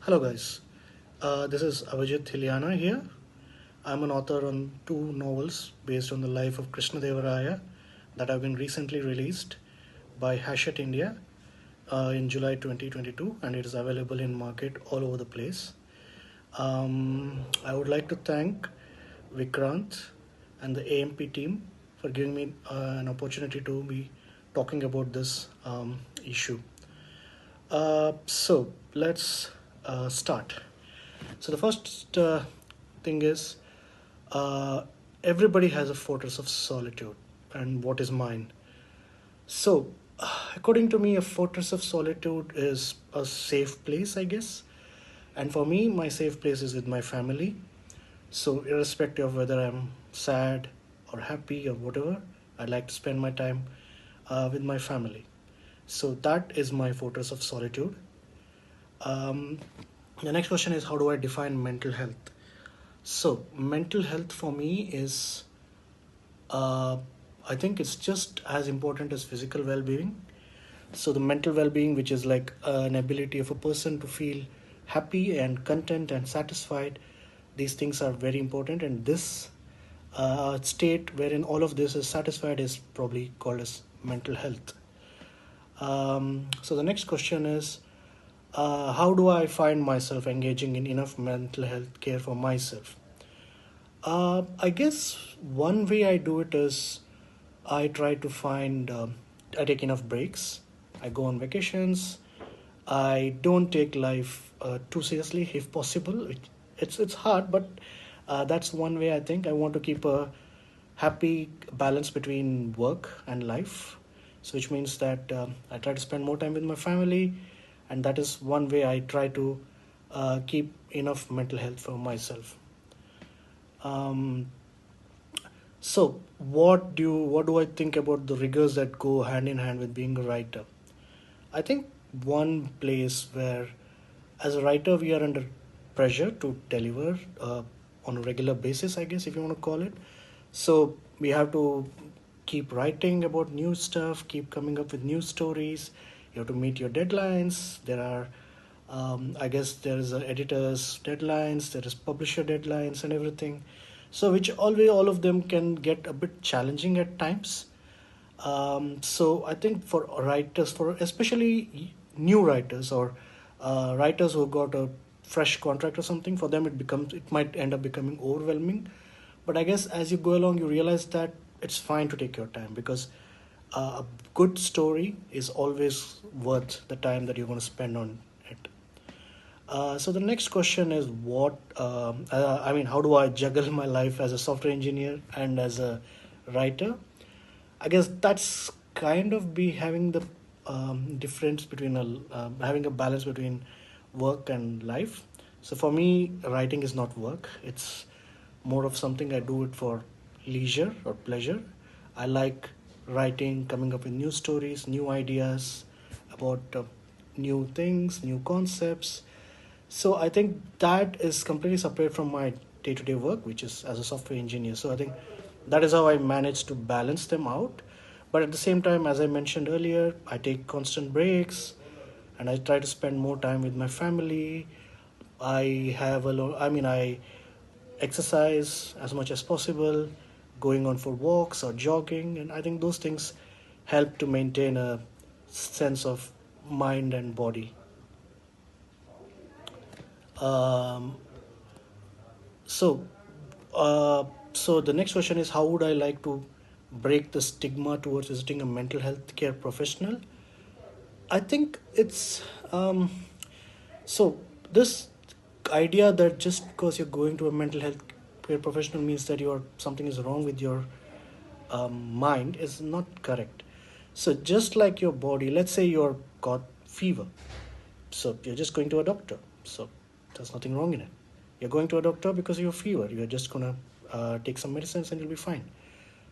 Hello, guys. This is Abhijeeth Hiliyana here. I'm an author on two novels based on the life of Krishna Devaraya that have been recently released by Hachette India in July 2022, and it is available in market all over the place. I would like to thank Vikrant and the AMP team for giving me an opportunity to be talking about this issue. So let's start. So the first thing is uh, everybody has a fortress of solitude, and what is mine? So, according to me, a fortress of solitude is a safe place, I guess. And for me, my safe place is with my family. So, irrespective of whether I'm sad or happy or whatever, I like to spend my time with my family. So, that is my fortress of solitude. Um, the next question is, how do I define mental health? So, mental health for me is, uh, I think it's just as important as physical well being. So, the mental well being, which is like an ability of a person to feel happy and content and satisfied, these things are very important. And this state wherein all of this is satisfied is probably called as mental health. So, the next question is, how do I find myself engaging in enough mental health care for myself? I guess one way I do it is I try to find, I take enough breaks. I go on vacations. I don't take life too seriously if possible. It's hard, but that's one way I think I want to keep a happy balance between work and life. So, which means that I try to spend more time with my family, and that is one way I try to keep enough mental health for myself. Um, so, what do I think about the rigors that go hand in hand with being a writer? I think one place where, as a writer, we are under pressure to deliver on a regular basis, I guess, if you want to call it. So we have to keep writing about new stuff, keep coming up with new stories. You have to meet your deadlines. There are, I guess, there is a editor's deadlines, there is publisher deadlines, and everything. So which always all of them can get a bit challenging at times. So I think for writers, for especially new writers or writers who got a fresh contract or something, for them it might end up becoming overwhelming. But I guess as you go along, you realize that it's fine to take your time because a good story is always worth the time that you're going to spend on it. So the next question is I mean, how do I juggle my life as a software engineer and as a writer? I guess that's kind of be having the difference between having a balance between work and life. So for me, writing is not work. It's more of something I do it for leisure or pleasure. I like writing, coming up with new stories, new ideas about new things, new concepts. So I think that is completely separate from my day-to-day work, which is as a software engineer. So I think that is how I manage to balance them out. But at the same time, as I mentioned earlier, I take constant breaks and I try to spend more time with my family. I exercise as much as possible, going on for walks or jogging, and I think those things help to maintain a sense of mind and body. Um, so, uh, so the next question is, how would I like to break the stigma towards visiting a mental health care professional? I think it's so this idea that just because you're going to a mental health care professional means that you're something is wrong with your mind is not correct. So just like your body, let's say you're got fever, so you're just going to a doctor. So there's nothing wrong in it. You're going to a doctor because you have fever. You're just gonna take some medicines and you'll be fine.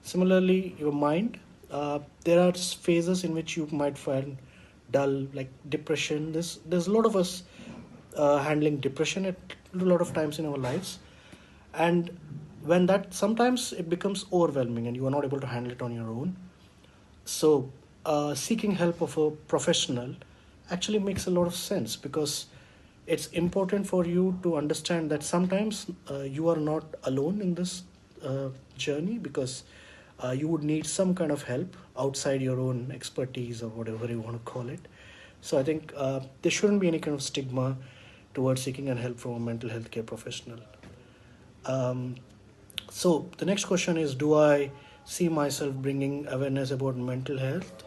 Similarly, your mind, there are phases in which you might find dull, like depression. There's a lot of us handling depression at a lot of times in our lives, and when that sometimes it becomes overwhelming and you are not able to handle it on your own. So, seeking help of a professional actually makes a lot of sense because it's important for you to understand that sometimes you are not alone in this journey, because you would need some kind of help outside your own expertise or whatever you want to call it. So I think there shouldn't be any kind of stigma towards seeking and help from a mental health care professional. Um, so the next question is, do I see myself bringing awareness about mental health?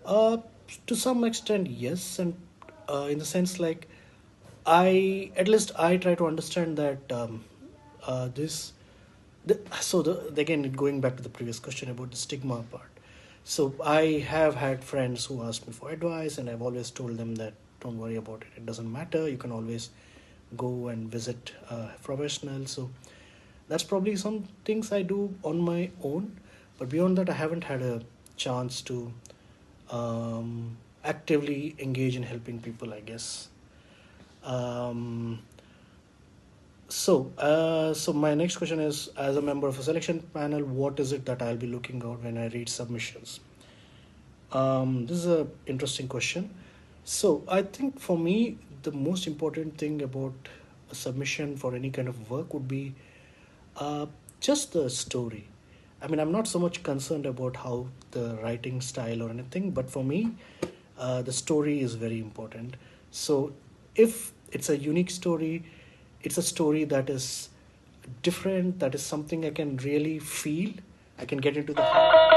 Uh, to some extent, yes, and in the sense like at least I try to understand that this. Again, going back to the previous question about the stigma part. So I have had friends who ask me for advice, and I've always told them that don't worry about it. It doesn't matter. You can always go and visit professionals. So that's probably some things I do on my own. But beyond that, I haven't had a chance to actively engage in helping people, I guess. Um, so my next question is, as a member of a selection panel, what is it that I'll be looking out when I read submissions? This is a interesting question. So I think for me, the most important thing about a submission for any kind of work would be uh, just the story. I mean, I'm not so much concerned about how the writing style or anything, but for me, the story is very important. So if it's a unique story, it's a story that is different, that is something I can really feel, I can get into the heart.